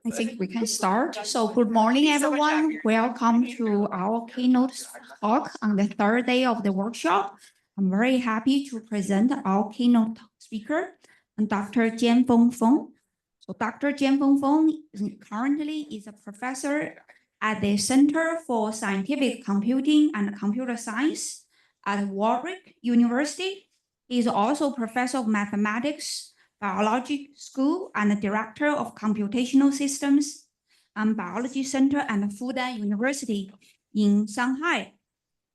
I think we can start. So good morning, everyone. Welcome to our keynote talk on the third day of the workshop. I'm very happy to present our keynote speaker, Dr. Jianfeng Feng. So Dr. Jianfeng Feng currently is a professor at the Center for Scientific Computing and Computer Science at Warwick University. He is also professor of mathematics, biology school, and director of computational systems and biology center at Fudan University in Shanghai.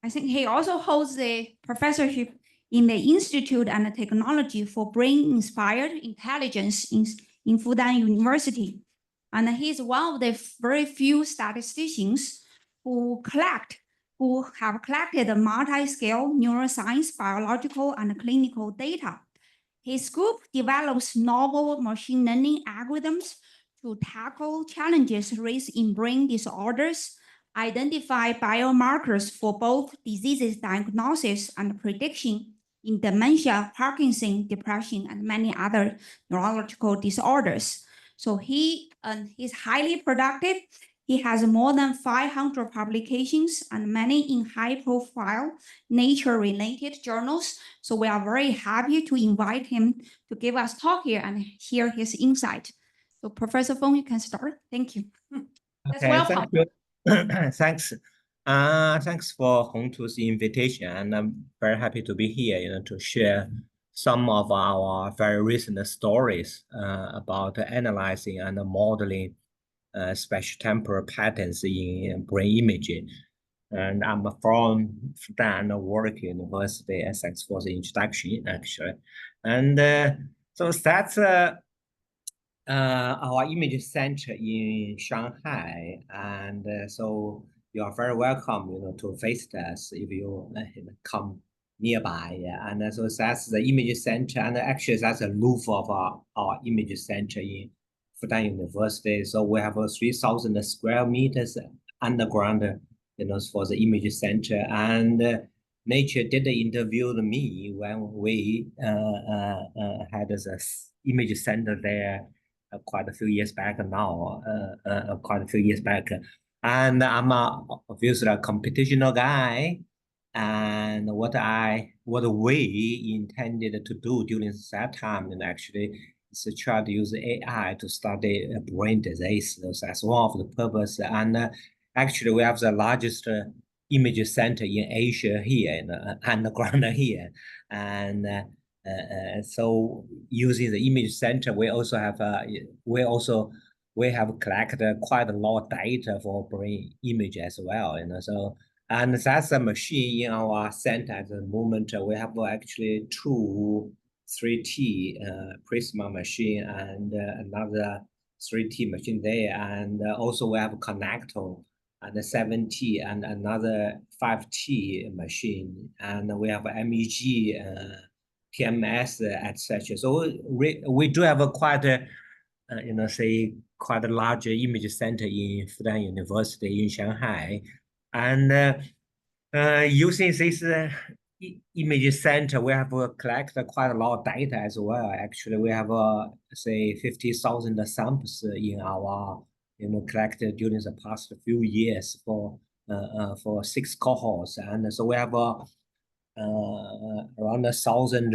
I think he also holds the professorship in the Institute and Technology for Brain-Inspired Intelligence in Fudan University. And he is one of the very few statisticians who have collected multi-scale neuroscience, biological, and clinical data. His group develops novel machine learning algorithms to tackle challenges raised in brain disorders, identify biomarkers for both diseases diagnosis and prediction in dementia, Parkinson, depression, and many other neurological disorders. So he is highly productive. He has more than 500 publications and many in high-profile nature-related journals. So we are very happy to invite him to give us talk here and hear his insight. So Professor Feng, you can start. Thank you. Okay, welcome. Thank you. Thanks. Thanks for Hongtu's invitation, and I'm very happy to be here, to share some of our very recent stories about analyzing and modeling spatio-temporal patterns in brain imaging. And I'm from Fudan, Warwick University, and thanks for the introduction, actually. And so that's our image center in Shanghai, and so you are very welcome, to visit us if you come nearby. Yeah. And so that's the image center, and actually that's the roof of our image center in Fudan University. So we have 3,000 square meters underground, for the image center. And Nature did interview me when we had this image center there quite a few years back now, And I'm obviously a computational guy. And what we intended to do during that time, and actually, is to try to use AI to study brain disease. So that's one of the purpose. And actually, we have the largest image center in Asia here, underground here, and so using the image center, we have collected quite a lot of data for brain image as well, So, and that's a machine in our center at the moment. We have actually two 3T Prisma machine and another 3T machine there, and also we have a connector and a 7T and another 5T machine, and we have MEG. TMS, etc. So we do have a quite a, quite a large image center in Fudan University in Shanghai, and using this image center, we have collected quite a lot of data as well. Actually, we have say 50,000 samples in our collected during the past few years for 6 cohorts, and so we have around 1,000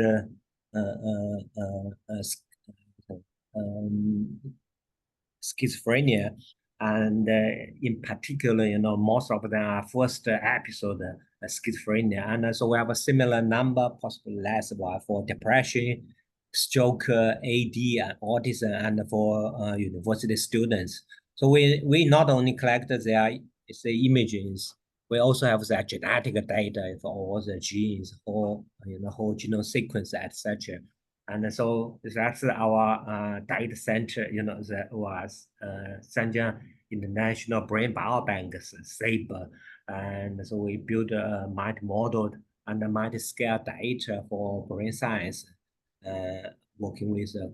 schizophrenia, and in particular, most of them are first episode schizophrenia, and so we have a similar number, possibly less, for depression, stroke, AD, and autism, and for university students. So we not only collect their images. We also have the genetic data for all the genes, whole genome sequence, etc. And so that's our data center, that was Zhanjiang International Brain Biobank, SABRE. And so we built a multi-model and multi-scale data for brain science, working with a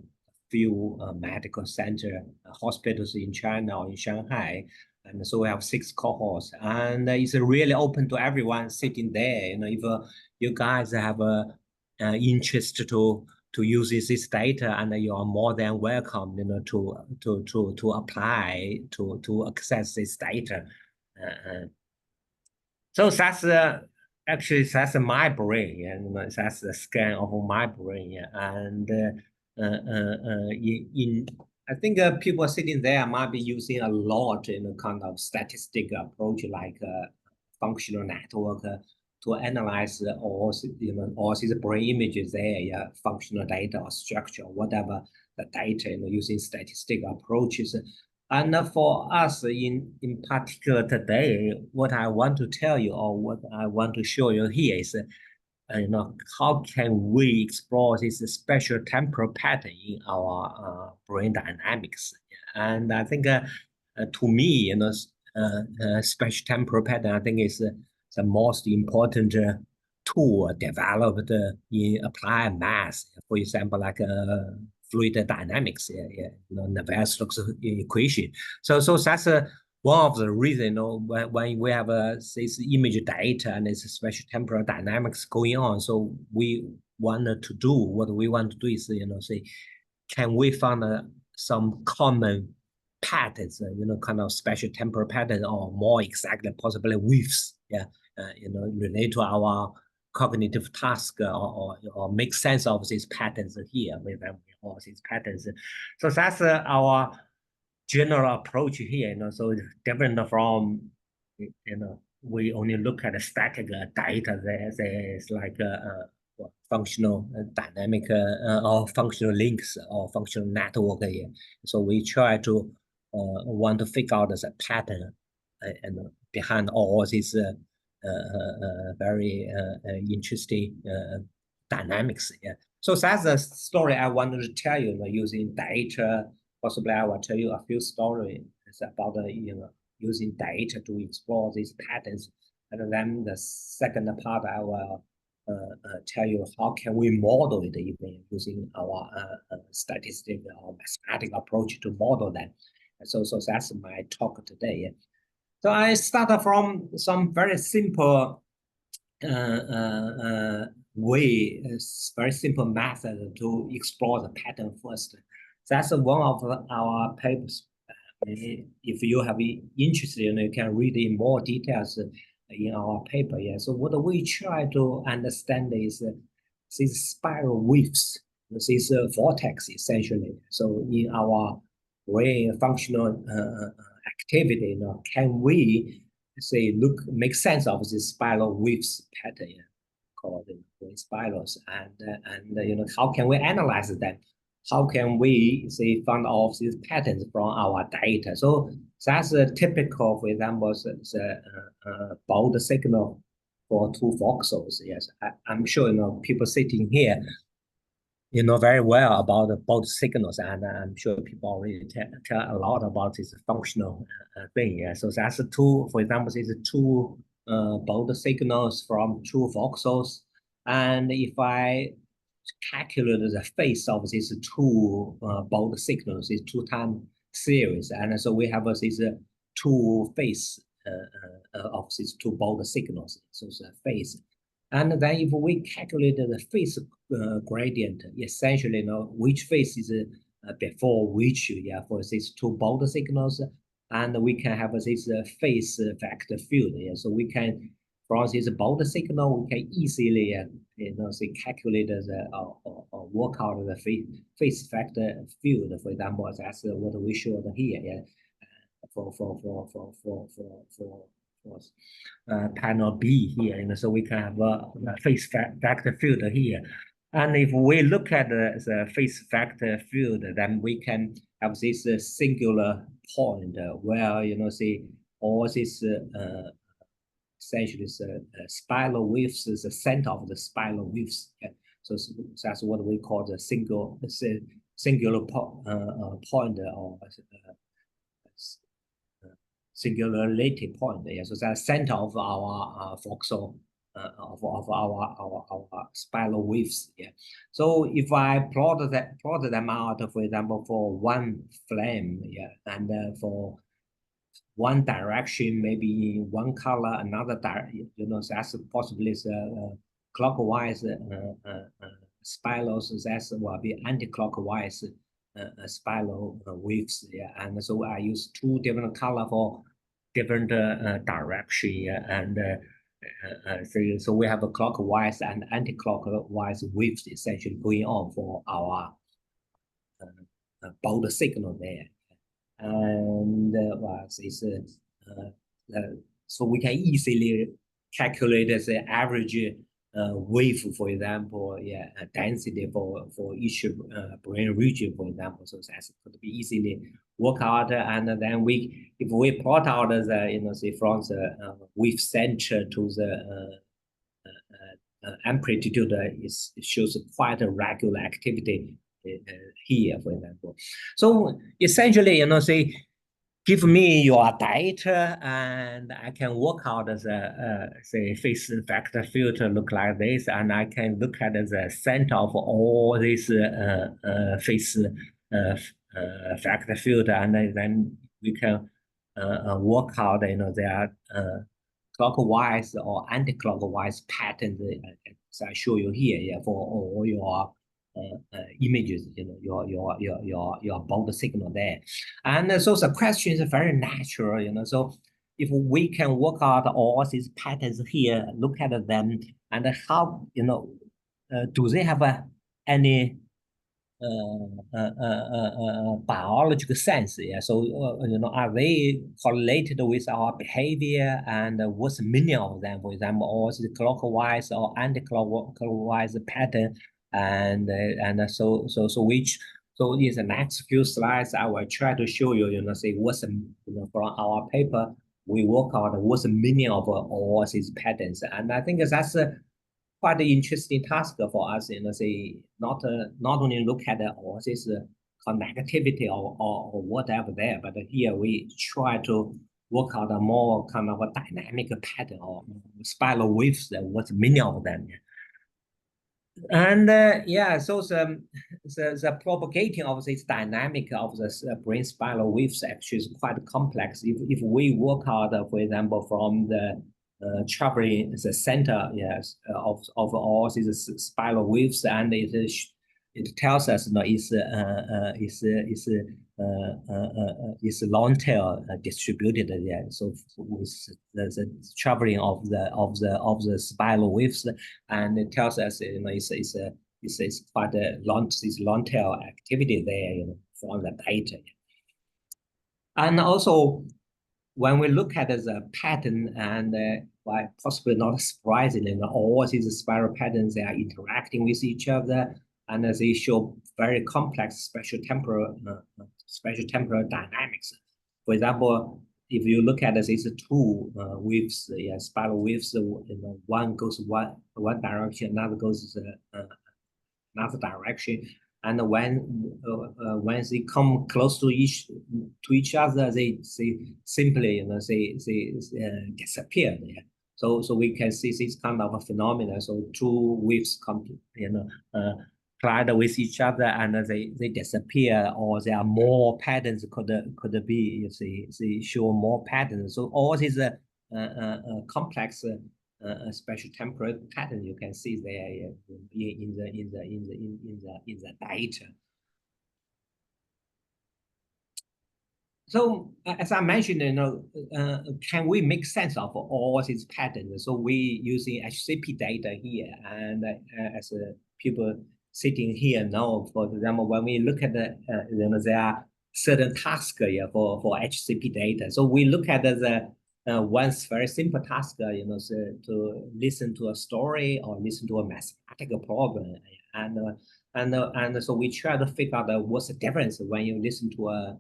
few medical center, hospitals in China or in Shanghai. And so we have 6 cohorts, and it's really open to everyone sitting there. If you guys have interest to use this data, and you are more than welcome, to apply to access this data. So that's actually that's my brain, and that's the scan of my brain, and in I think people sitting there might be using a lot kind of statistical approach like functional network to analyze all these brain images there, yeah, functional data or structure, whatever the data, using statistical approaches. And for us in particular today, what I want to tell you or what I want to show you here is, how can we explore this special temporal pattern in our brain dynamics? And I think to me, special temporal pattern, I think is the most important tool developed in applied math. For example, like fluid dynamics, Navier-Stokes equation. So that's one of the reasons, when we have this image data and this special temporal dynamics going on. So we wanted to do what we want to do is, say, can we find some common patterns, kind of special temporal pattern, or more exactly, possibly widths, relate to our cognitive task, or make sense of these patterns here with all these patterns. So that's our general approach here. So it's different from, we only look at the static data. There's like functional dynamic or functional links or functional network here. So we try to want to figure out the pattern and behind all these very interesting dynamics. Yeah. So that's the story I wanted to tell you, using data. Possibly I will tell you a few stories about using data to explore these patterns. And then the second part I will tell you how can we model it even using our statistical or mathematical approach to model that. So that's my talk today. So I start from some very simple way, very simple method to explore the pattern first. That's one of our papers. If you have interest, you can read in more details in our paper. Yeah. So what we try to understand is these spiral widths, these vortex essentially. So in our brain functional activity, can we say make sense of this spiral widths pattern called brain spirals, and how can we analyze them? How can we say find all these patterns from our data? So that's a typical, for example, the bold signal for two voxels. Yes, I'm sure people sitting here very well about the bold signals, and I'm sure people already tell a lot about this functional thing. Yeah, so that's two, for example, these two bold signals from two voxels, and if I calculate the phase of these two bold signals, these two time series, and so we have these two phase of these two bold signals, so the phase. And then if we calculate the phase gradient, essentially which phase is before which, for these two bold signals, and we can have this phase vector field. So we can, from this bold signal, we can easily say calculate or work out the phase vector field. For example, that's what we showed here. For panel B here, so we can have a phase vector field here. And if we look at the phase vector field, then we can have this singular point where, see all this essentially spiral widths is the center of the spiral widths. Yeah. So that's what we call the singular point or singularity point. Yeah. So that's center of our voxel of our spiral widths. Yeah. So if I plot them out, for example, for one flame, yeah, and for one direction, maybe in one color, another direction, so that's possibly clockwise spirals that will be anti-clockwise spiral waves. Yeah, and so I use two different color for different direction. Yeah, and so we have a clockwise and anti-clockwise waves essentially going on for our both signal there. And so we can easily calculate the average wave, for example, yeah, density for each brain region, for example. So that could be easily work out, and then if we plot out the say from the wave center to the amplitude, it shows quite a regular activity here, for example. So essentially, say, give me your data and I can work out the say phase factor filter look like this, and I can look at the center of all these phase factor filter, and then we can work out their clockwise or anti-clockwise patterns. So I show you here, yeah, for all your images, your bound signal there. And so the question is very natural, so if we can work out all these patterns here, look at them, and how, do they have any biological sense? Yeah, so are they correlated with our behavior, and what's the meaning of them? For example, all the clockwise or anti-clockwise pattern, and so in the next few slides I will try to show you, say what's from our paper we work out what's the meaning of all these patterns, and I think that's quite an interesting task for us, say not only look at all this connectivity or whatever there, but here we try to work out a more kind of a dynamic pattern or spiral waves, what's the meaning of them. And yeah, so the propagating of this dynamic of the brain spiral waves actually is quite complex. If we work out, for example, from the traveling the center, yes, of all these spiral waves, and it tells us it's long tail distributed, yeah. So with the traveling of the spiral waves, and it tells us it's quite a long tail activity there, from the data. And also, when we look at the pattern, and possibly not surprisingly, all these spiral patterns, they are interacting with each other, and they show very complex spatial-temporal dynamics. For example, if you look at these two waves, spiral waves, one goes one direction, another goes another direction. And when they come close to each other, they simply they disappear. Yeah. So we can see this kind of a phenomenon. So two waves come collide with each other, and they disappear, or there are more patterns could be, they show more patterns. So all these complex spatial-temporal pattern you can see there in the data. So as I mentioned, can we make sense of all these patterns? So we using HCP data here, and as people sitting here know, for example, when we look at there are certain tasks for HCP data. So we look at the one very simple task, so to listen to a story or listen to a mathematical problem, and so we try to figure out what's the difference when you listen to a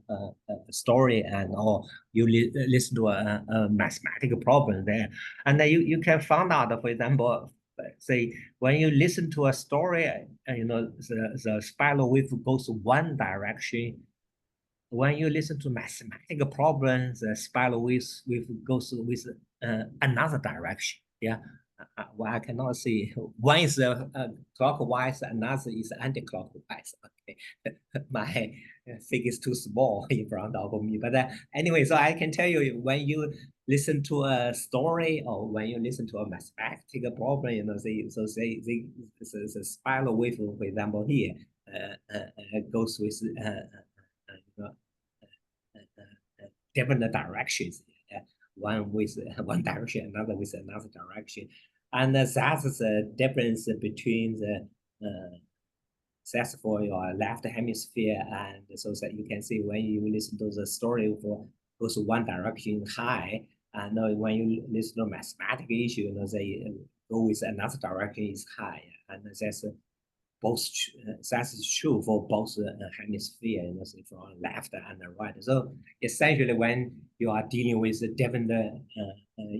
story or you listen to a mathematical problem there, and then you can find out, for example, say when you listen to a story, the spiral wave goes one direction. When you listen to mathematical problems, the spiral wave goes with another direction. Yeah. well, I cannot see. One is clockwise, another is anti-clockwise. Okay, my fig is too small in front of me. But anyway, so I can tell you when you listen to a story or when you listen to a mathematical problem, you know, the spiral wave, for example, here goes with different directions. One with one direction, another with another direction. And that's the difference between the that's for your left hemisphere. And so that you can see when you listen to the story for goes one direction high, and when you listen to mathematical issue, you know, they go with another direction is high. And that's both that's true for both hemisphere, you know, from left and the right. So essentially, when you are dealing with different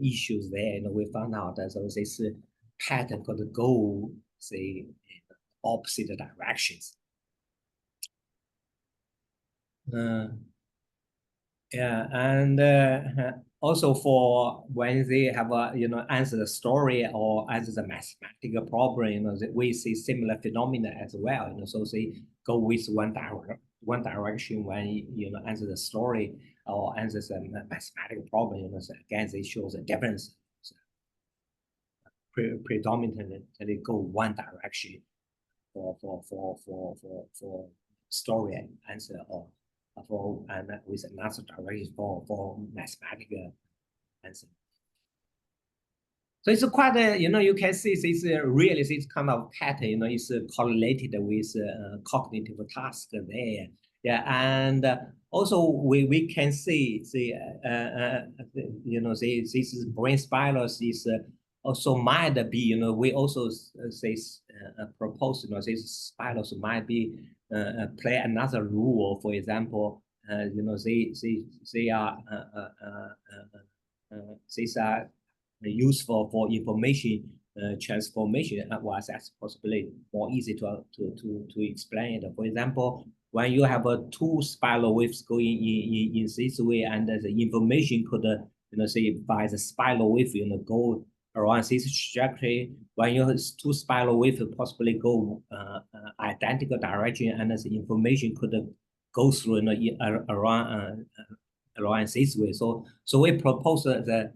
issues there, you know, we found out that so this pattern could go, say, in opposite directions. Yeah, and also for when they have a, you know, answer the story or answer the mathematical problem, you know, we see similar phenomena as well. You know, so they go with one direction when, you know, answer the story or answer the mathematical problem. You know, so again, they show the difference. So predominantly they go one direction for story answer or and with another direction for mathematical answer. So it's quite a, you know, you can see this really this kind of pattern, you know, is correlated with cognitive task there. Yeah, and also we can see the you know, this brain spirals is also might be, you know, we also say propose, you know, these spirals might be play another role. For example, you know, they are these are useful for information transformation. Well, that's possibly more easy to explain it. For example, when you have two spiral waves going in this way, and the information could, you know, say by the spiral wave, you know, go around this trajectory. When you have two spiral waves possibly go identical direction, and the information could go through, you know, around this way. So we propose the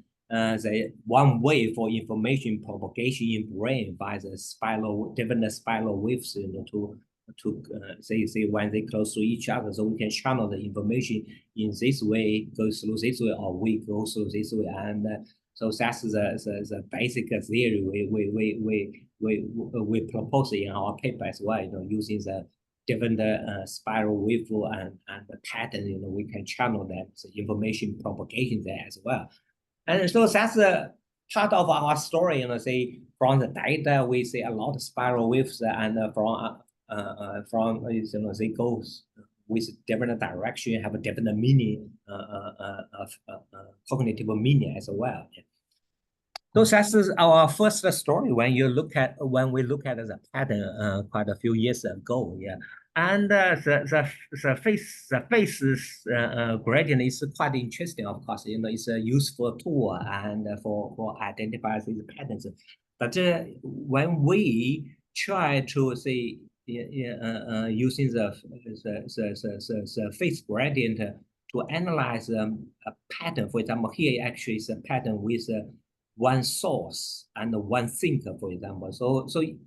one way for information propagation in brain by the different spiral waves, you know, to say when they close to each other, so we can channel the information in this way, go through this way, or we go through this way. And so that's the basic theory we propose in our paper as well, you know, using the different spiral wave and the pattern, you know, we can channel that information propagation there as well. And so that's a part of our story, you know, say from the data, we see a lot of spiral waves, and from you know, they go with different direction, have a different meaning, cognitive meaning as well. Yeah. So that's our first story when we look at the pattern quite a few years ago. Yeah. And the phase gradient is quite interesting, of course. You know, it's a useful tool and for identify these patterns. But when we try to say using the phase gradient to analyze a pattern, for example, here actually is a pattern with one source and one sink, for example. So you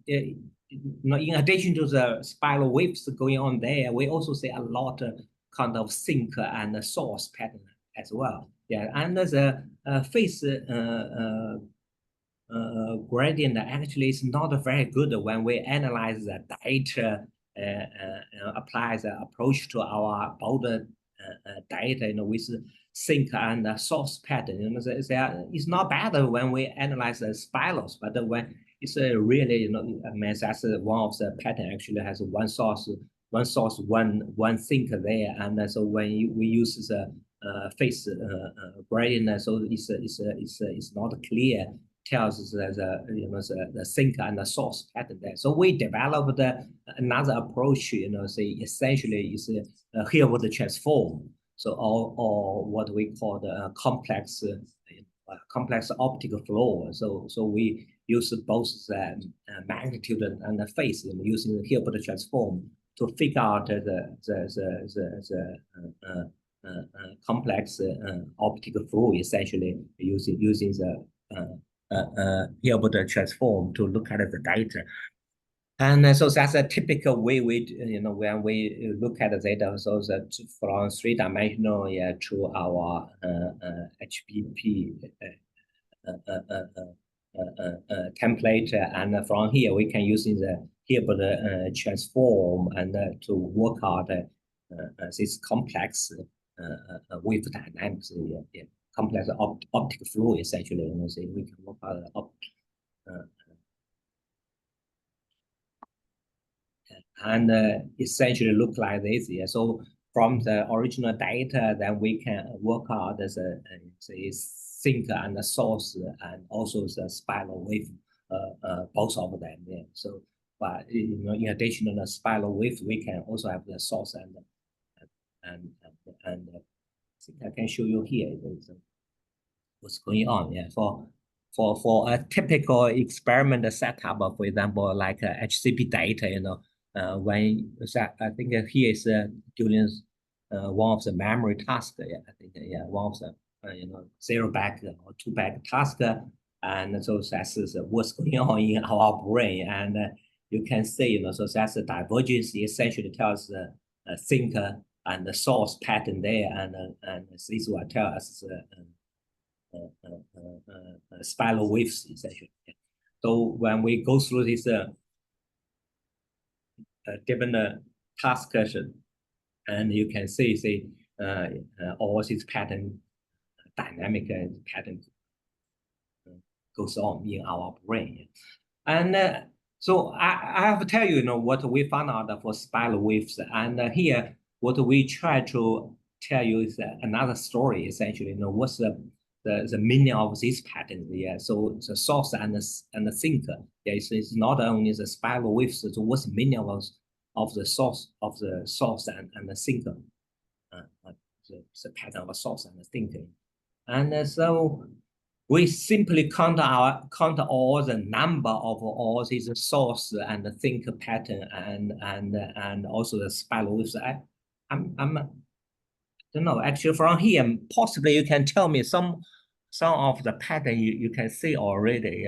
know, in addition to the spiral waves going on there, we also see a lot of kind of sink and source pattern as well. Yeah, and the phase gradient actually is not very good when we analyze the data, apply the approach to our border data, you know, with sink and source pattern. You know, it's not bad when we analyze the spirals, but when it's really, you know, I mean, that's one of the pattern actually has one source, one sink there, and so when we use the phase gradient, so it's not clear. Tells the sink and the source pattern there. So we developed another approach, you know, say essentially is Hilbert transform. So or what we call the complex optical flow. So we use both the magnitude and the phase, using the Hilbert transform to figure out the complex optical fluid, essentially using the Hilbert transform to look at the data. And so that's a typical way we, when we look at the data, so that from three-dimensional to our HBP template, and from here we can use the Hilbert transform and to work out this complex wave dynamics, complex optical fluid, essentially. So we can work out and essentially look like this. So from the original data, then we can work out the sink and the source, and also the spiral wave, both of them. So, but in addition to the spiral wave, we can also have the source and I think I can show you here what's going on. For a typical experiment setup, for example, like HCP data, when I think here is during one of the memory tasks. I think one of the 0 back or 2 back task, and so that's what's going on in our brain, and you can see, so that's the divergence essentially tells the thinker and the source pattern there, and this will tell us spiral waves essentially. So when we go through this different task, and you can see all these pattern, dynamic pattern goes on in our brain. And so I have to tell you, what we found out for spiral waves, and here what we try to tell you is another story essentially. What's the meaning of this pattern? So the source and the thinker. It's not only the spiral waves. So what's the meaning of the source and the thinker? The pattern of a source and the thinker. And so we simply count all the number of all these source and the thinker pattern and also the spiral waves. I don't know. Actually, from here, possibly you can tell me some of the pattern you can see already.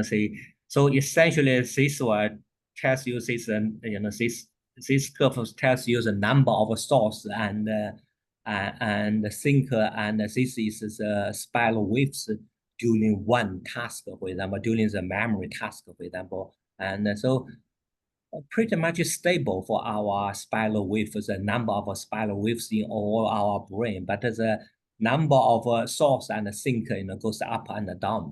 See. So essentially, this one tells you this. This curve tells you the number of source and the thinker, and this is the spiral waves during one task, for example, during the memory task, for example, and so pretty much stable for our spiral waves, the number of spiral waves in all our brain, but the number of source and thinker goes up and down.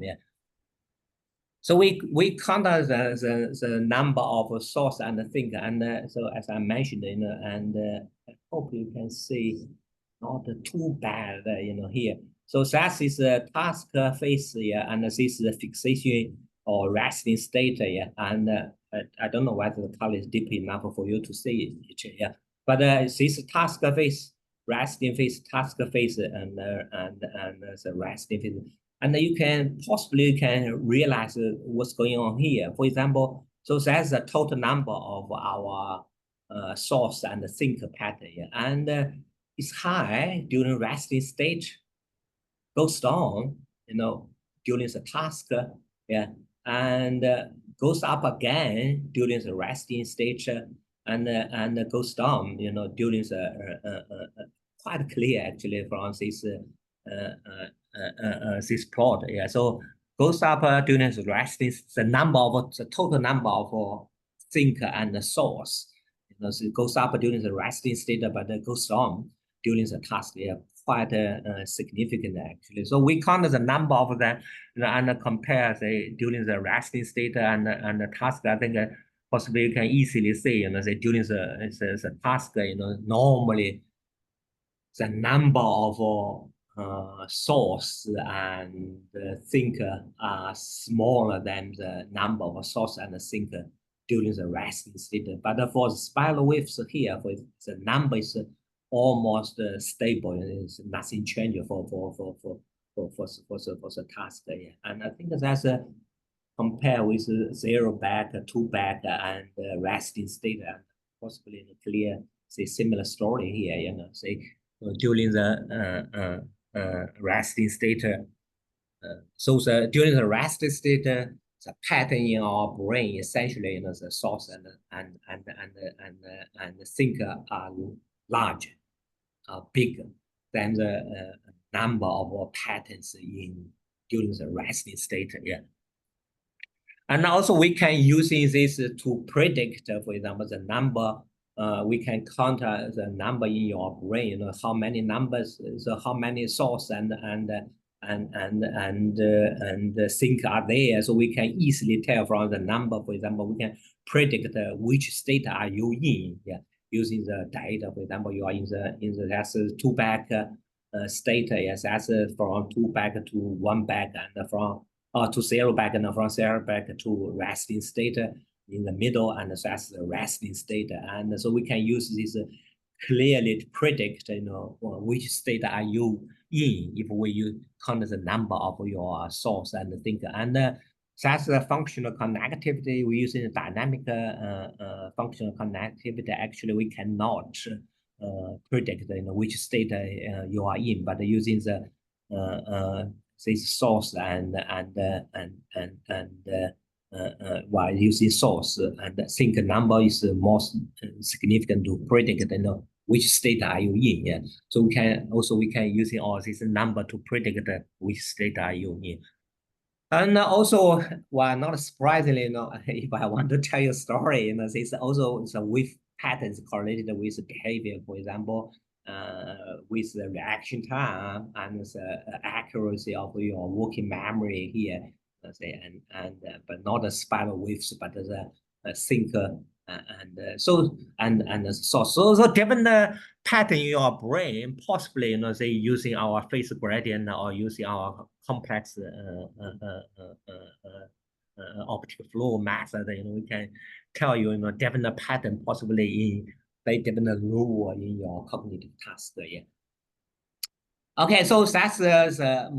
So we count the number of source and thinker, and so as I mentioned, and I hope you can see not too bad, here. So that is the task phase, and this is the fixation or resting state, and I don't know whether the color is deep enough for you to see it, but this task phase, resting phase, task phase, and the resting phase, and you can possibly realize what's going on here. For example, so that's the total number of our source and thinker pattern, and it's high during resting state, goes down, during the task, and goes up again during the resting stage, and goes down, during the quite clear actually from this plot, So goes up during the resting, the total number of thinker and the source, so it goes up during the resting state, but it goes down during the task. Quite significant actually. So we count the number of them, and compare during the resting state and the task. I think possibly you can easily say, during the task, normally the number of source and thinker are smaller than the number of source and thinker during the resting state. But for the spiral waves here, for the number is almost stable. It's nothing changes for the task. And I think that's compare with 0 back, 2 back, and resting state, and possibly clear, say, similar story here, you know, say, during the resting state, during the resting state, the pattern in our brain essentially, you know, the source and think are large, bigger than the number of patterns during the resting state. Yeah. And also we can using this to predict, for example, the number. We can count the number in your brain. You know, how many numbers, so how many source and sync are there. So we can easily tell from the number. For example, we can predict which state are you in. Yeah, using the data. For example, you are in the that's 2 back state. Yes, that's from 2 back to 1 back, and from to 0 back, and from 0 back to resting state in the middle, and so that's the resting state. And so we can use this clearly to predict, you know, which state are you in if we count the number of your source and thinker. And that's the functional connectivity. We're using dynamic functional connectivity. Actually, we cannot predict, you know, which state you are in, but using the this source while using source and sync number is most significant to predict, you know, which state are you in. Yeah. So we can using all this number to predict which state are you in. And also, well, not surprisingly, you know, if I want to tell you a story, you know, this also is with patterns correlated with behavior. For example, with the reaction time and the accuracy of your working memory here, let's say, but not the spiral waves, but the sync so given the pattern in your brain, possibly, you know, say using our phase gradient or using our complex optical flow method, you know, we can tell you, you know, definite pattern possibly in they definite role in your cognitive task. Yeah. Okay, so that's the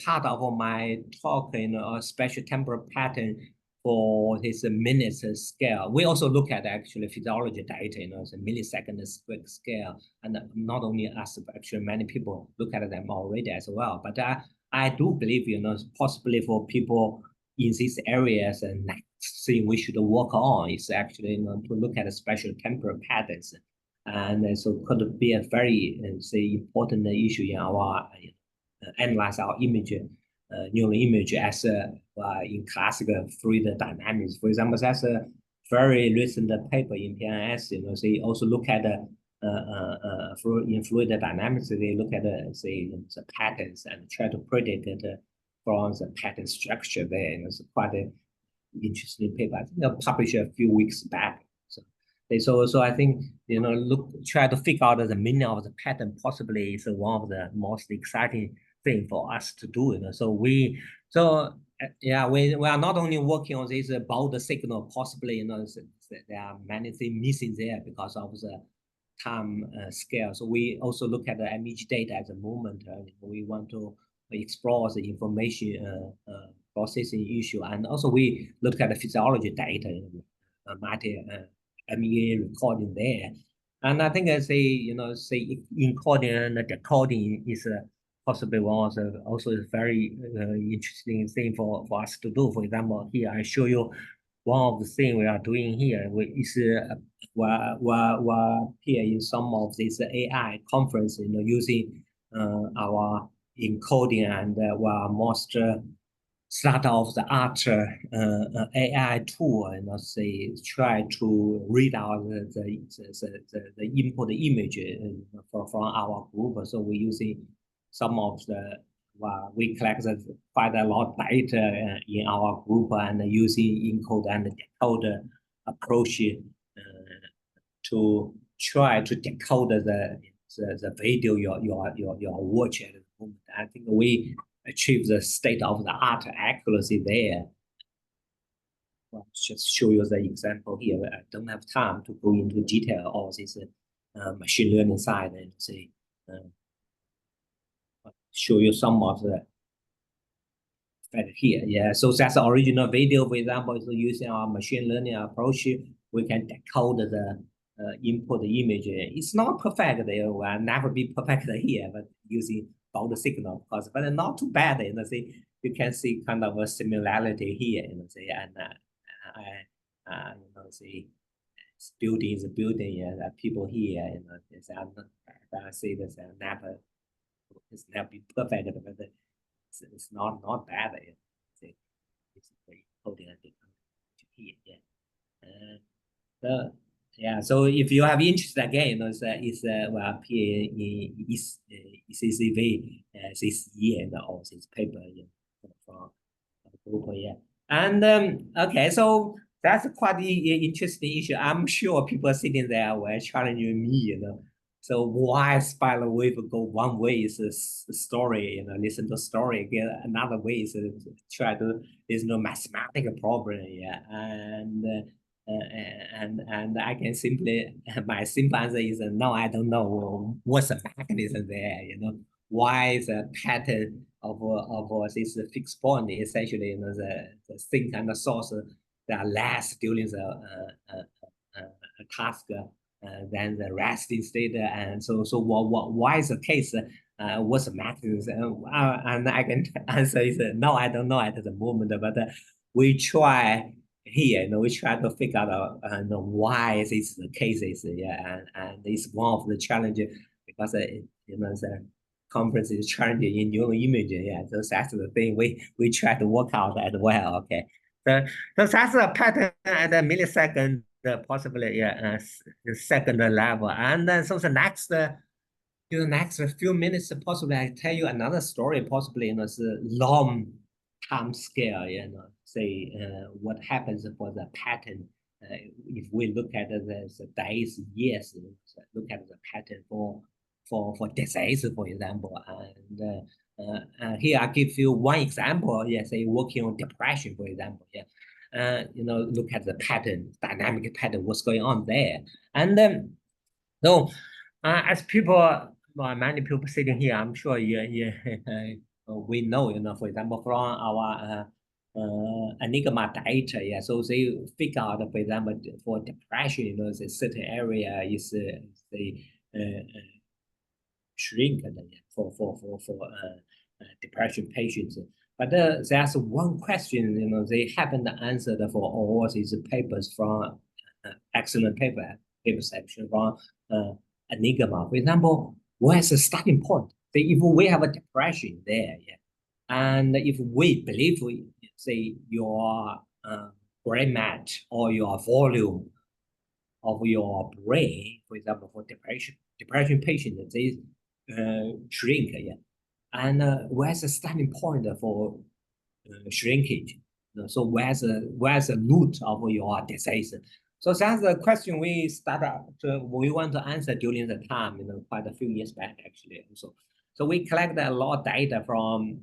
part of my talk, you know, a spatio-temporal pattern for this minutes scale. We also look at actually physiology data, you know, the millisecond scale, and not only us, but actually many people look at them already as well. But I do believe, you know, possibly for people in these areas, and next thing we should work on is actually, you know, to look at the spatio-temporal patterns. And so could be a very, say, important issue in our analyze our image, neural image as in classical fluid dynamics. For example, that's a very recent paper in PNS. You know, they also look at in fluid dynamics. They look at say the patterns and try to predict it from the pattern structure there. And it's quite an interesting paper. I think they published a few weeks back. So I think, you know, try to figure out the meaning of the pattern possibly is one of the most exciting thing for us to do. You know, so we are not only working on this bold signal, possibly, you know, there are many things missing there because of the time scale. So we also look at the image data at the moment. We want to explore the information processing issue, and also we look at the physiology data, MEA recording there. And I think encoding and decoding is possibly one of the also a very interesting thing for us to do. For example, here I show you one of the things we are doing here. We're here in some of this AI conference, you know, using our encoding, and we're most start of the art AI tool, and say try to read out the input image from our group. So we're using some of the we collected quite a lot of data in our group, and using encode and decode approach to try to decode the video you're watching at the moment. I think we achieve the state-of-the-art accuracy there. I'll just show you the example here. I don't have time to go into detail of this machine learning side, and say show you some of the affected here. Yeah, so that's the original video, for example, so using our machine learning approach, we can decode the input image. It's not perfect, it will never be perfect here, but using both signal, of course, but not too bad, see, you can see kind of a similarity here, see, and see, building is a building, yeah, people here, I see this never, it's never be perfect, but it's not bad, see, it's holding a different here, yeah. So yeah, so if you have interest again, it's well here is CCV this year and all this paper from group, yeah. And okay, so that's quite an interesting issue. I'm sure people sitting there were challenging me, So why spiral wave go one way is a story, listen to story again. Another way is try to, there's no mathematical problem, yeah, and I can simply, my simple answer is no, I don't know what's the mechanism there, why the pattern of this fixed point essentially, the thing kind of source that lasts during the task than the resting state, and so why is the case? What's the mechanism? And I can answer is no, I don't know at the moment, but we try here, we try to figure out why this is the cases, yeah, and it's one of the challenges because the conference is challenging in neural image, yeah. So that's the thing we try to work out as well. Okay, so that's a pattern at a millisecond, possibly, yeah, second level, and then so the next. In the next few minutes, possibly I tell you another story, possibly it's a long time scale, say what happens for the pattern. If we look at the days, years, look at the pattern for disease, for example, and here I give you one example. Yeah, say working on depression, for example. Yeah, look at the pattern, dynamic pattern, what's going on there, and then so as people. Well, many people sitting here, I'm sure we know, for example, from our Enigma data, yeah. So they figure out, for example, for depression, the certain area is the shrink for depression patients. But there's one question, they haven't answered for all these papers from excellent paper section from Enigma. For example, where's the starting point? Say if we have a depression there, yeah, and if we believe say your brain mat or your volume of your brain, for example, for depression patients, they shrink, yeah, and where's the starting point for shrinkage? So where's the root of your disease? So that's the question we we want to answer during the time, quite a few years back actually. So we collected a lot of data from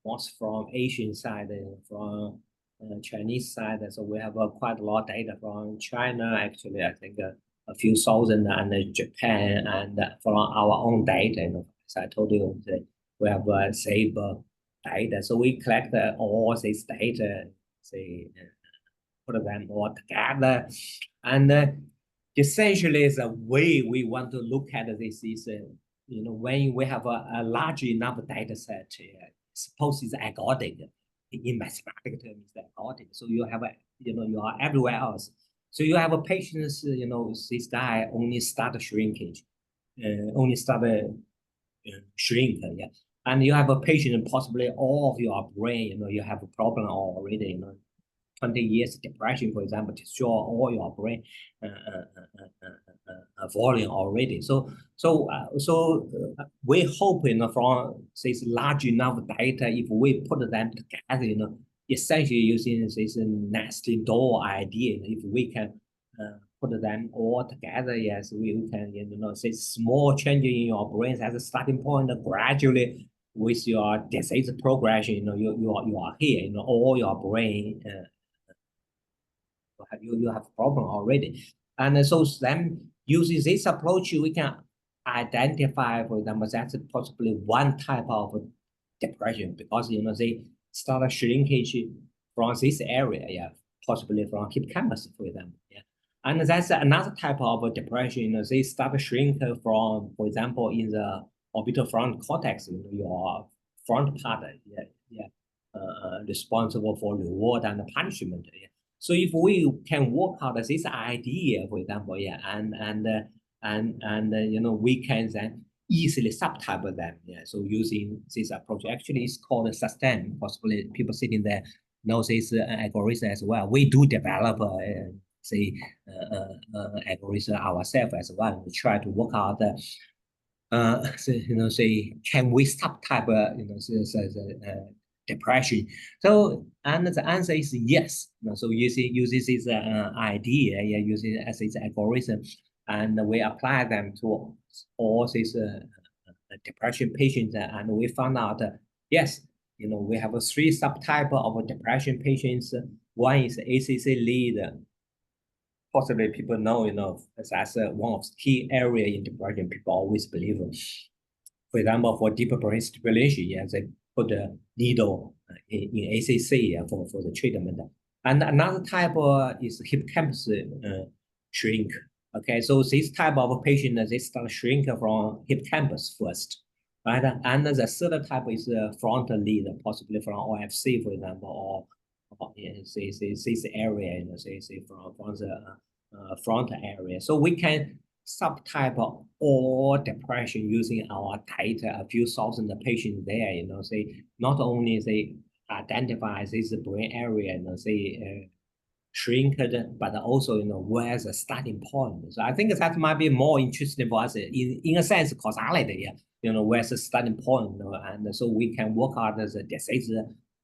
most from Asian side, from Chinese side. So we have quite a lot of data from China actually. I think a few thousand, and Japan, and from our own data. As I told you, we have saved data. So we collect all this data, say, put them all together, and essentially the way we want to look at this is, when we have a large enough data set, suppose it's ergodic, in mathematical terms, it's ergodic. So you have you are everywhere else. So you have a patient, this guy only started shrinkage, only started shrink, yeah. And you have a patient, possibly all of your brain, you have a problem already, 20 years depression, for example, destroy all your brain volume already. So we hope, from this large enough data, if we put them together, essentially using this nesting door idea, if we can put them all together, yes, we can, say small change in your brain as a starting point, gradually with your disease progression, you are here, all your brain you have a problem already. And so then using this approach, we can identify, for example, that's possibly one type of depression, because start shrinkage from this area, yeah, possibly from hippocampus, for example, yeah. And that's another type of depression. You know, they start to shrink from, for example, in the orbital front cortex, you know, your front part, responsible for reward and punishment. Yeah. So if we can work out this idea, for example, yeah, and you know, we can then easily subtype them. Yeah. So using this approach, actually, it's called sustain. Possibly people sitting there know this algorithm as well. We do develop say algorithm ourselves as well. We try to work out so, you know, say, can we subtype you know, depression? So, and the answer is yes. You know, so using this idea, yeah, using as its algorithm, and we apply them to all these depression patients, and we found out yes, you know, we have a 3 subtype of depression patients. One is ACC lead. Possibly people know, you know, that's one of the key area in depression. People always believe. For example, for deep brain stimulation, yeah, they put a needle in ACC for the treatment. And another type is hippocampus shrink. Okay, so this type of patient, they start shrink from hippocampus first, right? And the third type is front lead, possibly from OFC, for example, or this area, you know, say from the front area. So we can subtype all depression using our data, a few thousand patients there, you know, say not only they identify this brain area, you know, say shrink it, but also, you know, where's the starting point. So I think that might be more interesting for us in a sense, causality, yeah, you know, where's the starting point, you know, and so we can work out the disease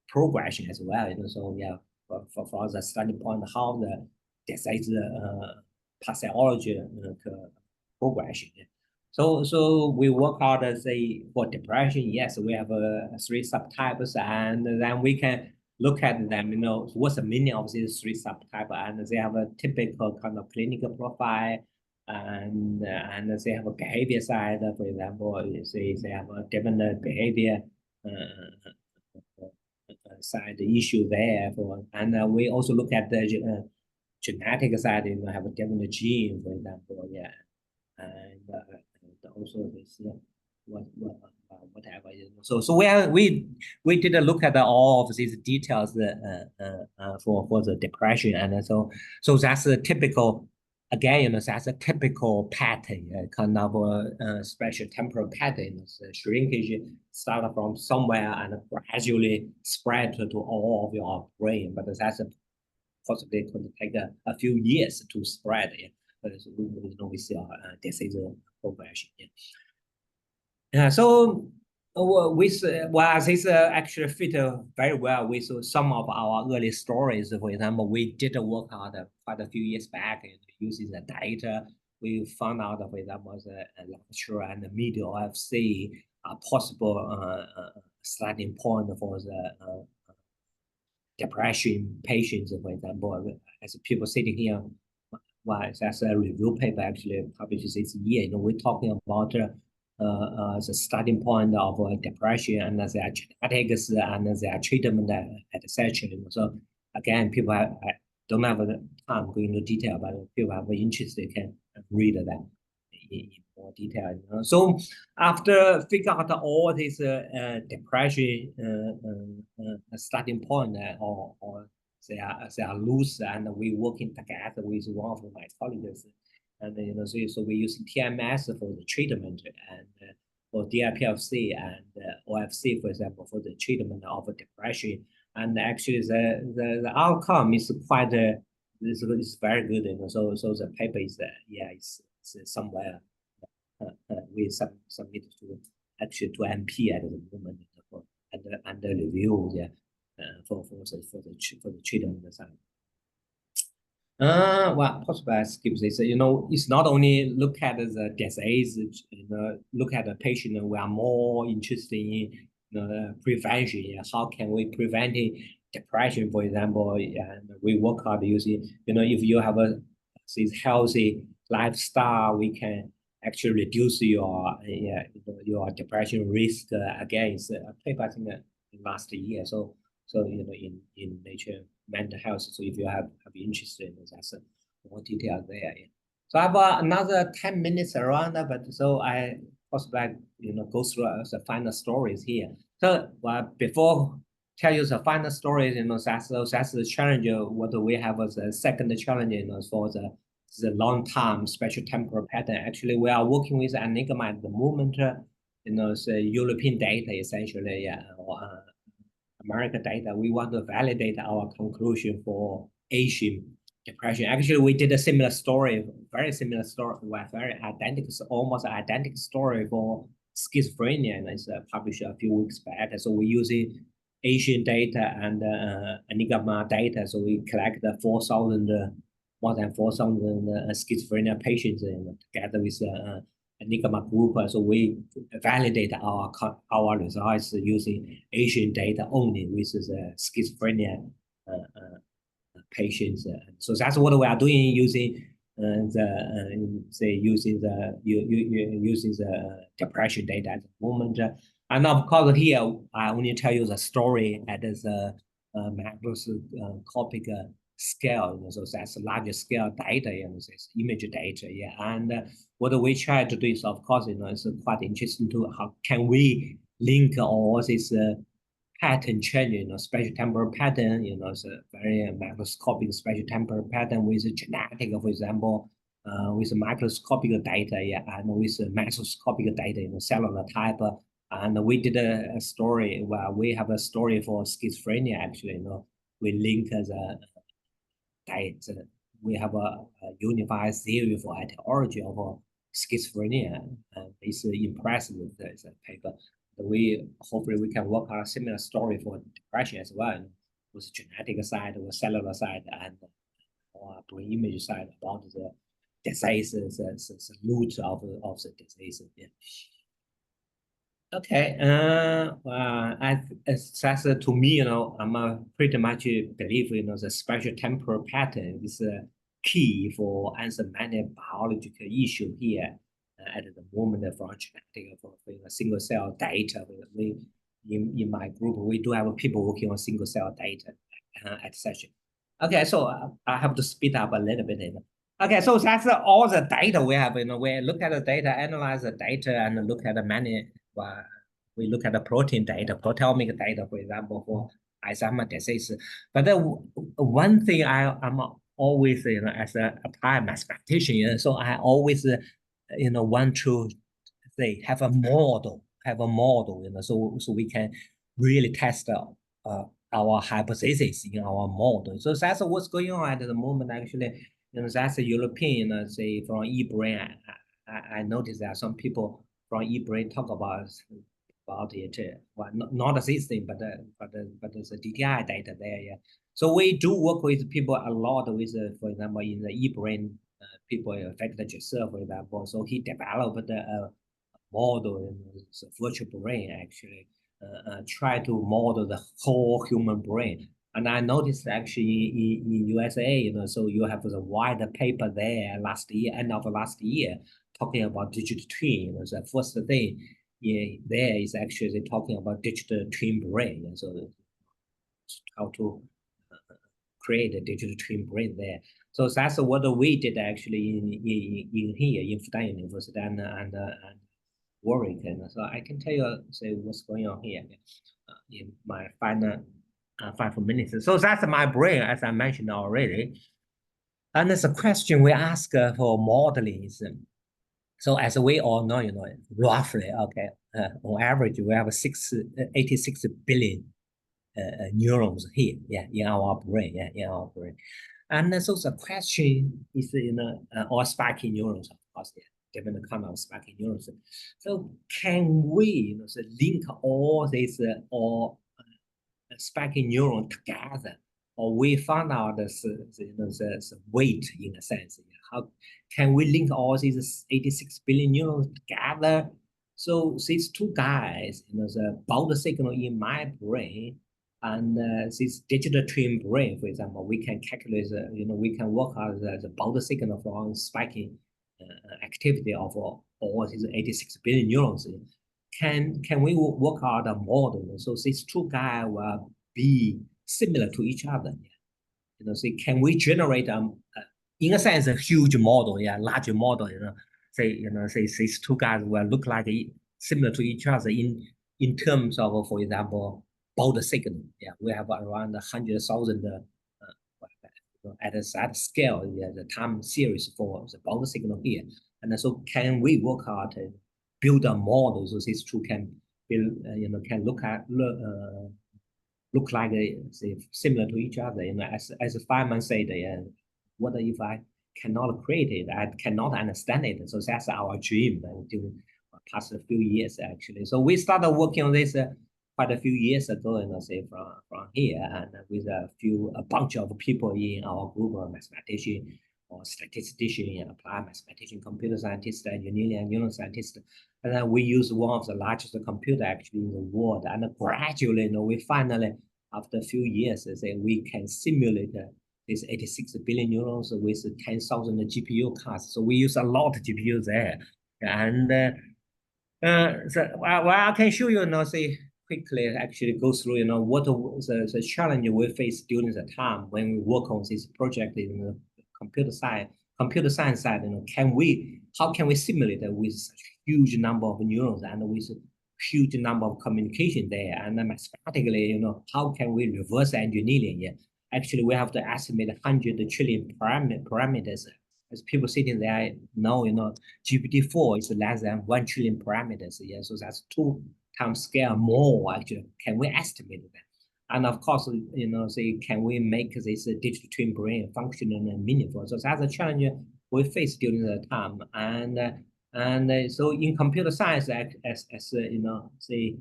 progression as well, you know, so yeah, for the starting point, how the disease pathology progression. So we work out say for depression, yes, we have 3 subtypes, and then we can look at them, you know, what's the meaning of these 3 subtypes, and they have a typical kind of clinical profile, and they have a behavior side, for example, they have a different behavior side issue there, and we also look at the genetic side, you know, have a different gene, for example, yeah, and also this whatever, you know. So we did a look at all of these details for the depression, and so that's a typical. Again, you know, that's a typical pattern, kind of spatio-temporal pattern. Shrinkage start from somewhere and gradually spread to all of your brain, but that's possibly could take a few years to spread. Yeah. But we see disease progression. Yeah. Yeah. So with this actually fit very well with some of our early stories. For example, we did work out quite a few years back using the data. We found out, for example, the lateral and the medial OFC are possible starting point for the depression patients, for example, as people sitting here. Well, that's a review paper actually published this year. You know, we're talking about the starting point of depression and their genetics and their treatment, etc. You know, so again, people I don't have the time going into detail, but people have interest, they can read that in more detail. You know? So after figure out all this depression starting point or they are loose, and we working together with one of my colleagues, and you know, so we use TMS for the treatment, and for DIPFC and OFC, for example, for the treatment of depression. And actually, the outcome is quite is very good. You know, so the paper is it's somewhere we submit to actually to MP at the moment for under review. Yeah. For the treatment side. Well, possibly I skip this. You know, it's not only look at the disease, you know, look at the patient. We are more interested in, you know, prevention. How can we prevent depression, for example? And we work hard using, you know, if you have this healthy lifestyle, we can actually reduce your your depression risk. Again, it's a paper I think last year. So in Nature Mental Health. So if you have interest in that's more detail there. Yeah. So I have another 10 minutes around, but so I possibly go through the final stories here. So before tell you the final stories, that's the challenge. What we have as a second challenge, for the long-term spatial-temporal pattern. Actually, we are working with Enigma at the moment. The European data essentially, yeah, or American data. We want to validate our conclusion for Asian depression. Actually, we did a similar story, very similar story, very identical, almost identical story for schizophrenia, and it's published a few weeks back. So we're using Asian data and Enigma data. So we collect the 4,000, more than 4,000 schizophrenia patients together with Enigma group. So we validate our results using Asian data only with the schizophrenia patients. So that's what we are doing using using the depression data at the moment. And of course here I only tell you the story at the macroscopic scale. So that's larger scale data, it's image data. Yeah, and what we try to do is, of course, it's quite interesting to how can we link all this pattern change, spatial-temporal pattern, it's a very macroscopic spatial-temporal pattern with genetic, for example, with microscopic data, yeah, and with macroscopic data, cellular type. And we did a story where we have a story for schizophrenia, actually, we link the diet. We have a unified theory for etiology of schizophrenia. It's impressive, this paper. We hopefully we can work on a similar story for depression as well, with genetic side, with cellular side, and brain image side about the disease, the root of the disease. Yeah. Okay. That's to me, I'm pretty much believe, the spatial-temporal pattern is key for answer many biological issue here. At the moment from genetic for single cell data. We in my group we do have people working on single cell data at session. Okay, so I have to speed up a little bit. Okay, so that's all the data we have. We look at the data, analyze the data, and look at the many. We look at the protein data, proteomic data, for example, for Alzheimer's disease. But one thing I'm always, as a applied mathematician, so I always want to say have a model, so we can really test our hypothesis in our model. So that's what's going on at the moment. Actually, that's a European, say from eBrain. I noticed that some people from eBrain talk about it. Well, not this thing, but there's a DTI data there. Yeah. So we do work with people a lot with, for example, in the eBrain. People affected yourself, for example. So he developed a model, it's a virtual brain actually, try to model the whole human brain. And I noticed actually in USA, so you have the wider paper there last year, end of last year, talking about digital twin. The first thing there is actually talking about digital twin brain. And so how to create a digital twin brain there. So that's what we did actually in here in Fudan University and Warwick. And so I can tell you say what's going on here in my final 5 minutes. So that's my brain, as I mentioned already. And there's a question we ask for modeling. So as we all know, roughly, okay, on average, we have 86 billion neurons here, yeah, in our brain, yeah, in our brain. And so the question is, all spiking neurons, of course, yeah, different kind of spiking neurons. So can we, link all these spiking neurons together, or we found out the weight in a sense? How can we link all these 86 billion neurons together? So these two guys, the bound signal in my brain and this digital twin brain, for example, we can calculate, we can work out the bound signal from spiking activity of all these 86 billion neurons. Can we work out a model? So these two guys were be similar to each other. You know, say, can we generate in a sense a huge model, larger model, say these two guys will look like similar to each other in terms of, for example, baud signal. We have around 100,000 at a scale, the time series for the baud signal here. And so can we work out build a model so these two can build, can look like say similar to each other. As Feynman said, what if I cannot create it? I cannot understand it. So that's our dream during the past few years actually. So we started working on this quite a few years ago, say from here, and with a bunch of people in our group of mathematician or statistician, applied mathematician, computer scientist, engineering, and neuroscientist. And then we use one of the largest computer actually in the world. And gradually, we finally, after a few years, say we can simulate these 86 billion neurons with 10,000 GPU cards. So we use a lot of GPU there. And so I can show you, say quickly, actually go through, what the challenge we face during the time when we work on this project in the computer science side. How can we simulate with such huge number of neurons and with huge number of communication there, and mathematically, how can we reverse engineering? Actually, we have to estimate 100 trillion parameters. As people sitting there know, GPT-4 is less than 1 trillion parameters. So that's 2 times scale more. Actually, can we estimate that? And of course, say, can we make this digital twin brain functional and meaningful? So that's a challenge we face during the time. And so in computer science, as say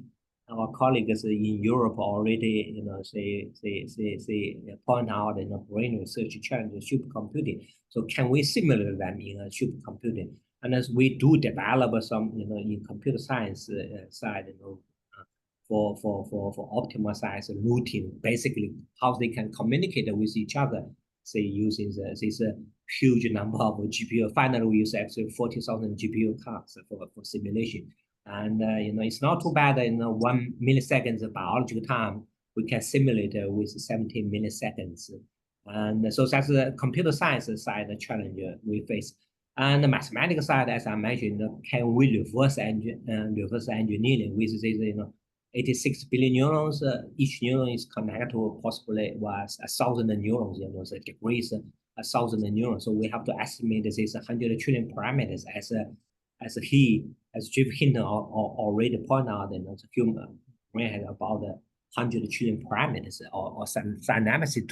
our colleagues in Europe already, say point out, brain research challenge supercomputing. So can we simulate them in a supercomputing? And as we do develop some, in computer science side, for optimal size routing, basically how they can communicate with each other, say using this huge number of GPU. Finally, we use actually 40,000 GPU cards for simulation. And it's not too bad. 1 millisecond of biological time we can simulate with 17 milliseconds. And so that's the computer science side challenge we face. And the mathematical side, as I mentioned, can we reverse engineering with this, 86 billion neurons? Each neuron is connected to possibly 1,000 neurons. The degrees 1,000 neurons. So we have to estimate this 100 trillion parameters as Jeff Hinton already pointed out. The human brain has about 100 trillion parameters or synapses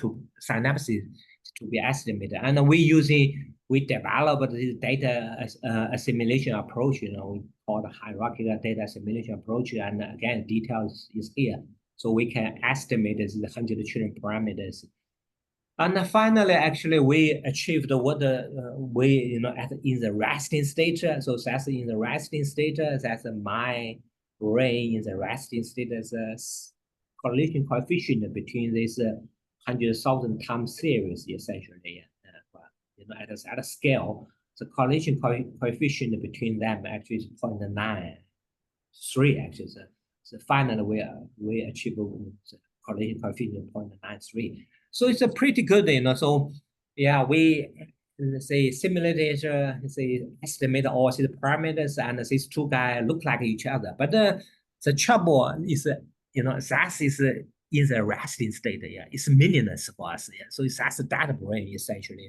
to be estimated. And we developed this data assimilation approach, we call the hierarchical data assimilation approach. And again, details is here. So we can estimate this 100 trillion parameters. And finally, actually, we achieved what we, in the resting state. So that's in the resting state. That's my brain in the resting state as a correlation coefficient between this 100,000 time series, essentially. At a scale, the correlation coefficient between them actually is 0.93. Actually, so finally we achieve the correlation coefficient 0.93. So it's a pretty good, So yeah, we say simulated, say estimate all these parameters, and these two guys look like each other. But the trouble is, that is in the resting state. It's meaningless for us. So it's that's data brain essentially.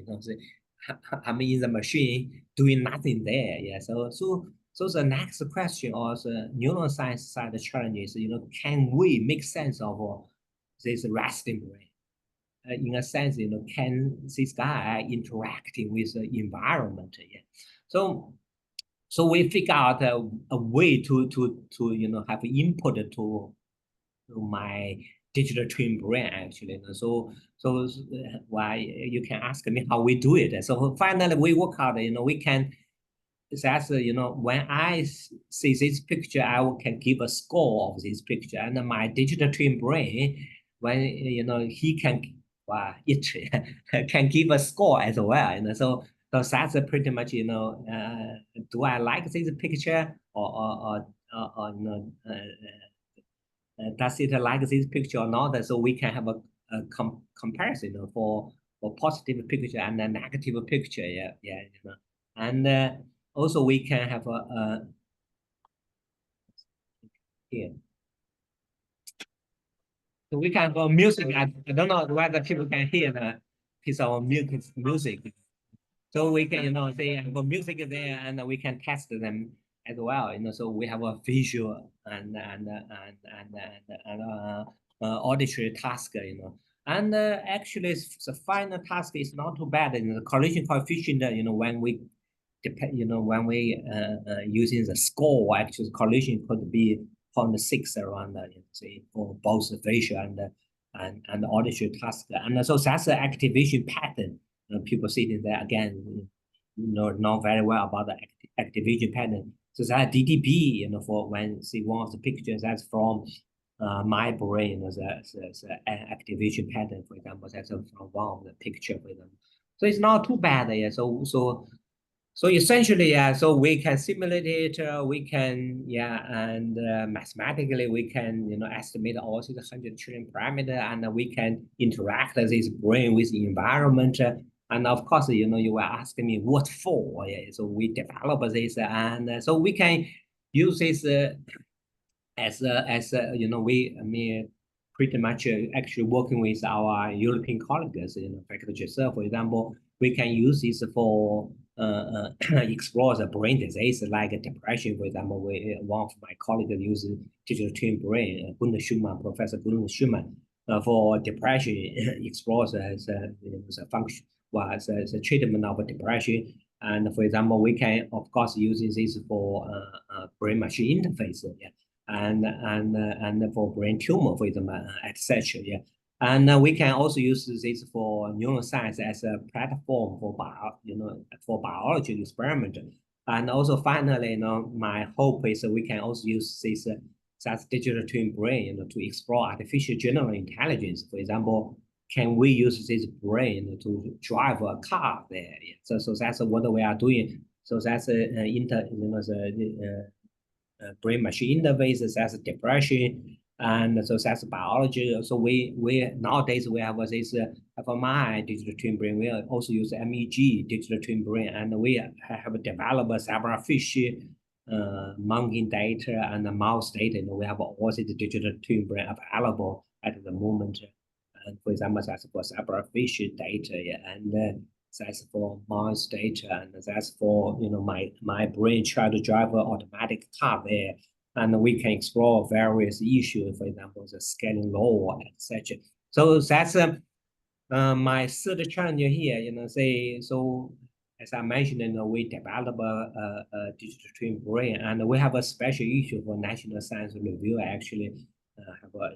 In the machine doing nothing there. So the next question or the neuroscience side challenge is, can we make sense of this resting brain? In a sense, can this guy interacting with the environment? So we figure out a way to have input to my digital twin brain actually. So why you can ask me how we do it. So finally we work out, we can. That's when I see this picture, I can give a score of this picture, and my digital twin brain, when he can, it can give a score as well. So that's pretty much, do I like this picture or does it like this picture or not? So we can have a comparison for positive picture and a negative picture. Yeah. And also we can have a here. So we can go music. I don't know whether people can hear the piece of music. So we can, say for music there, and we can test them as well. So we have a visual and auditory task. And actually, the final task is not too bad. The correlation coefficient, when we when we using the score, actually correlation could be 0.6 around, say for both visual and auditory task. And so that's the activation pattern. People sitting there again, know very well about the activation pattern. So that DDP, for when see one of the pictures, that's from my brain, the activation pattern, for example, that's from one of the picture, for example. So it's not too bad. Yeah. So essentially, so we can simulate it, we can, and mathematically we can, estimate all these 100 trillion parameter, and we can interact this brain with the environment. And of course, you were asking me what for. Yeah? So we develop this, and so we can use this we pretty much actually working with our European colleagues, faculty yourself, for example, we can use this for explore the brain disease like depression, for example. One of my colleagues uses digital twin brain, Professor Gunnar Schumann, for depression, explores the function, the treatment of depression. And for example, we can of course use this for brain-machine interface, and for brain tumor, for example, etc. And we can also use this for neuroscience as a platform for for biology experiment. And also finally, my hope is that we can also use this that's digital twin brain, to explore artificial general intelligence. For example, can we use this brain to drive a car there? So that's what we are doing. So that's brain machine interfaces, that's depression, and so that's biology. So we nowadays we have this fMRI digital twin brain. We also use MEG digital twin brain, and we have developed several fish, monkey data and mouse data. We have all the digital twin brain available at the moment. And for example, that's for several fish data, and that's for mouse data, and that's for my brain try to drive an automatic car there, and we can explore various issues, for example, the scaling law, etc. So that's my third challenge here. So as I mentioned, we develop a digital twin brain, and we have a special issue for National Science Review. Actually, have my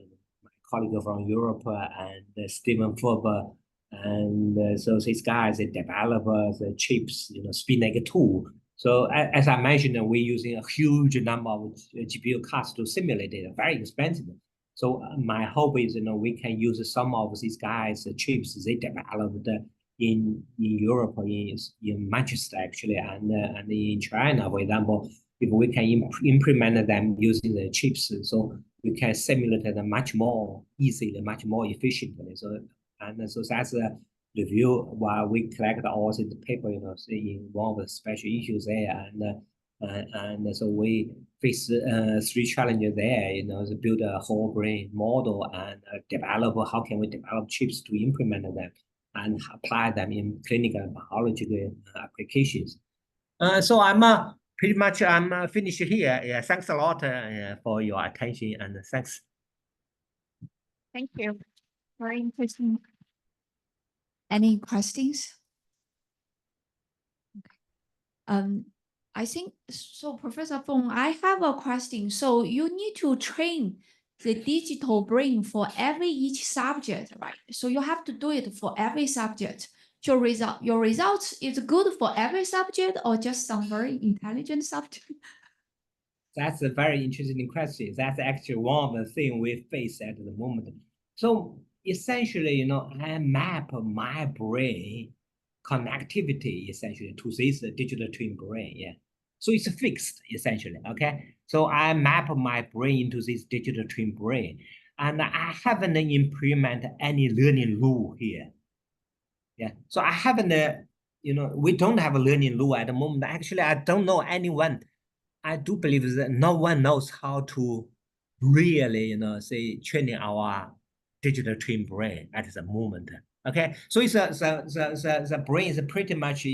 colleague from Europe and Stephen Furber. And so these guys, they develop the chips, SPINEG 2. So as I mentioned, we're using a huge number of GPU cards to simulate it, very expensive. So my hope is, we can use some of these guys, the chips they developed in Europe, in Manchester actually, and in China, for example, if we can implement them using the chips, so we can simulate them much more easily, much more efficiently. So that's a review while we collect all the paper, in one of the special issues there, and so we face three challenges there, to build a whole brain model and develop how can we develop chips to implement them and apply them in clinical biological applications. So I'm pretty much finished here. Yeah, thanks a lot for your attention, and thanks. Thank you. Very interesting. Any questions? Okay. I think so, Professor Feng, I have a question. So you need to train the digital brain for each subject, right? So you have to do it for every subject. Your results is good for every subject, or just some very intelligent subject? That's a very interesting question. That's actually one of the things we face at the moment. So essentially, I map my brain connectivity essentially to this digital twin brain. Yeah. So it's fixed essentially, okay? So I map my brain into this digital twin brain, and I haven't implemented any learning rule here. Yeah, so I haven't, we don't have a learning rule at the moment. Actually, I don't know anyone. I do believe that no one knows how to really, say training our digital twin brain at the moment. Okay, so it's the brain is pretty much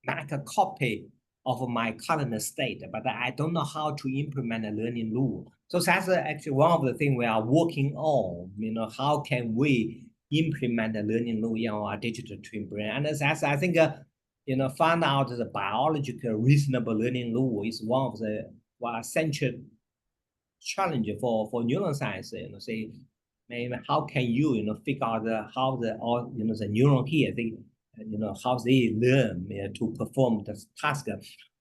like a copy of my current state, but I don't know how to implement a learning rule. So that's actually one of the things we are working on. How can we implement a learning rule in our digital twin brain? And that's, I think, find out the biological reasonable learning rule is one of the essential challenge for neuroscience. Say, maybe how can you, figure out how the neuron here, how they learn to perform the task.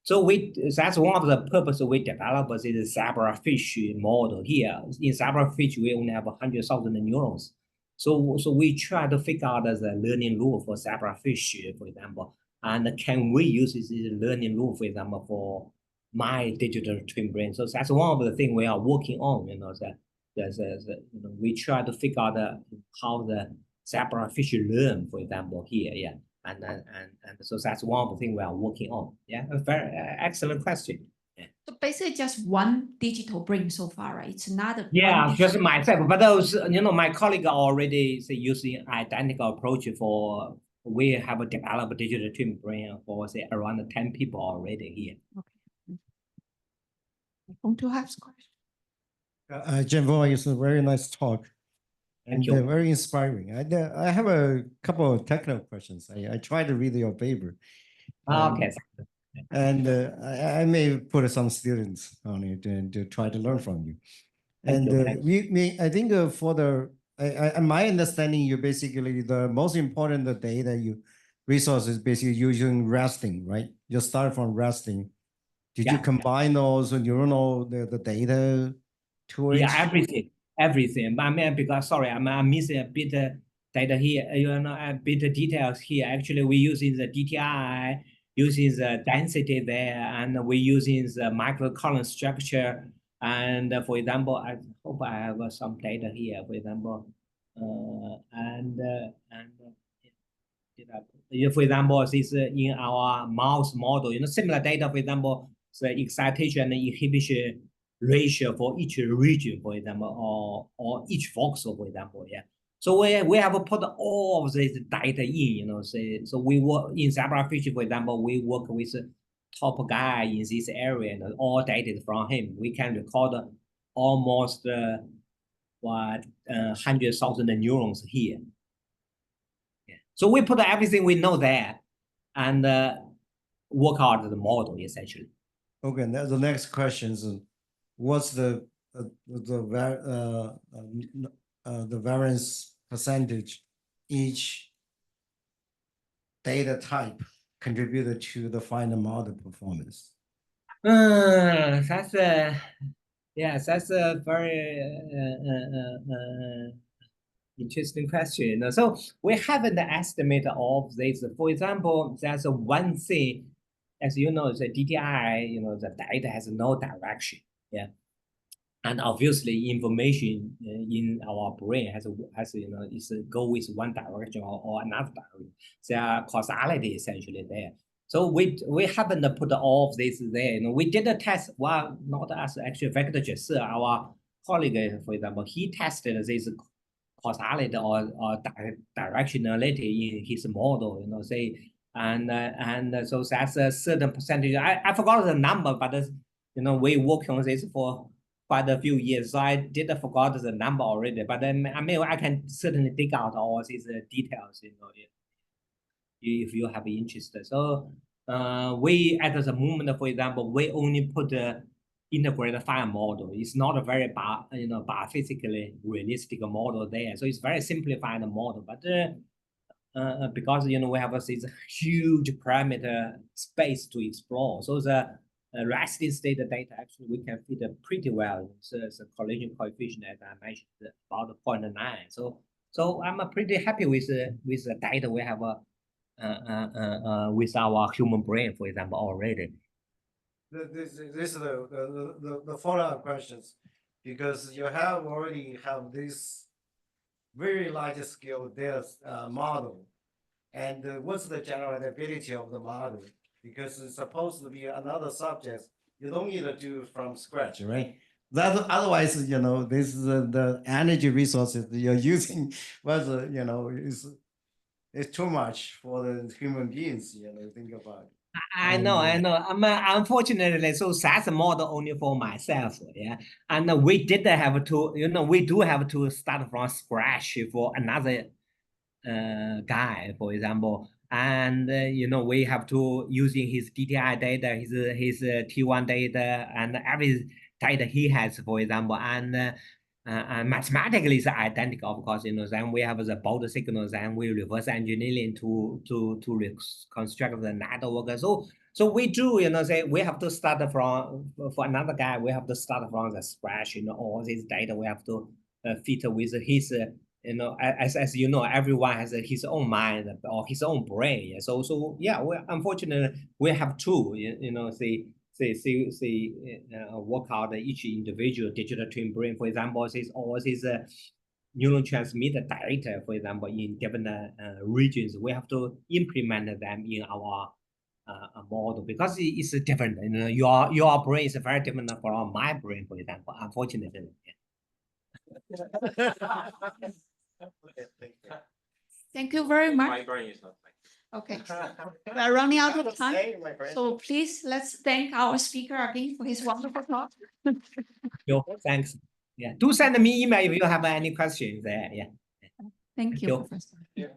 So that's one of the purposes we developed this zebrafish model here. In zebrafish, we only have 100,000 neurons. So we try to figure out the learning rule for zebrafish, for example. And can we use this learning rule, for example, for my digital twin brain? So that's one of the things we are working on, we try to figure out how the zebrafish learn, for example, here, yeah. And so that's one of the things we are working on. Yeah, a very excellent question. Yeah. So basically just one digital brain so far, right? It's not a yeah, just myself. But those, my colleague are already using identical approach for. We have developed a digital twin brain for say around 10 people already here. Okay. Want to have question? Jianfeng, it's a very nice talk. Thank you. Very inspiring. I have a couple of technical questions. I tried to read your paper. Okay. And I may put some students on it and to try to learn from you. And I think for my understanding, you basically the most important data resources basically using resting, right? You start from resting. Did you combine those neuronal the data to it? Yeah, everything. But I mean, because sorry, I'm missing a bit data here. A bit of details here. Actually, we're using the DTI, using the density there, and we're using the microcolumn structure. And for example, I hope I have some data here. For example, for example, this in our mouse model, similar data. For example, the excitation and inhibition ratio for each region, for example, or each voxel, for example, yeah. So we have put all of this data in, so we work in zebrafish, for example, we work with top guy in this area, and all data is from him. We can record almost 100,000 neurons here. Yeah. So we put everything we know there, and work out the model essentially. Okay, now the next question is, what's the variance percentage each data type contributed to the final model performance? That's a very interesting question. So we haven't estimated of this. For example, there's one thing, as you know, the DTI, the data has no direction. Yeah. And obviously information in our brain has is go with one direction or another direction. There are causality essentially there. So we haven't put all of this there. We did a test. Well, not us actually. Vector Jesser, our colleague, for example, he tested this causality or directionality in his model. And so that's a certain percentage. I forgot the number, but we working on this for quite a few years. So I did forgot the number already, but then I can certainly dig out all these details, if you have interest. So we at the moment, for example, we only put the integrated file model. It's not a very biophysically realistic model there. So it's very simplified model, but because we have this huge parameter space to explore. So the resting state data actually we can fit pretty well. So the collision coefficient, as I mentioned, about 0.9. So I'm pretty happy with the data we have with our human brain, for example, already. This is the follow-up questions, because you already have this very large scale data model, and what's the generalizability of the model? Because it's supposed to be another subject, you don't need to do from scratch, right? That otherwise, this is the energy resources that you're using was, is too much for the human beings. Think about it. I know. Unfortunately, so that's a model only for myself. Yeah, and we did have to, we do have to start from scratch for another guy, for example, and we have to using his DTI data, his T1 data, and every data he has, for example, and mathematically it's identical, of course. Then we have the bold signals, and we reverse engineering to reconstruct the network. So we do, say we have to start from, for another guy, we have to start from the scratch. All this data we have to fit with his. As you know, everyone has his own mind or his own brain. So yeah, unfortunately we have to, work out each individual digital twin brain. For example, all these neurotransmitter data, for example, in different regions, we have to implement them in our model, because it's different. Your brain is very different from my brain, for example. Unfortunately. Thank you very much. My brain is not like Okay, we are running out of time. So please, let's thank our speaker again for his wonderful talk. Thanks. Yeah, do send me email if you have any questions there. Yeah. Thank you, you. Professor. Yeah.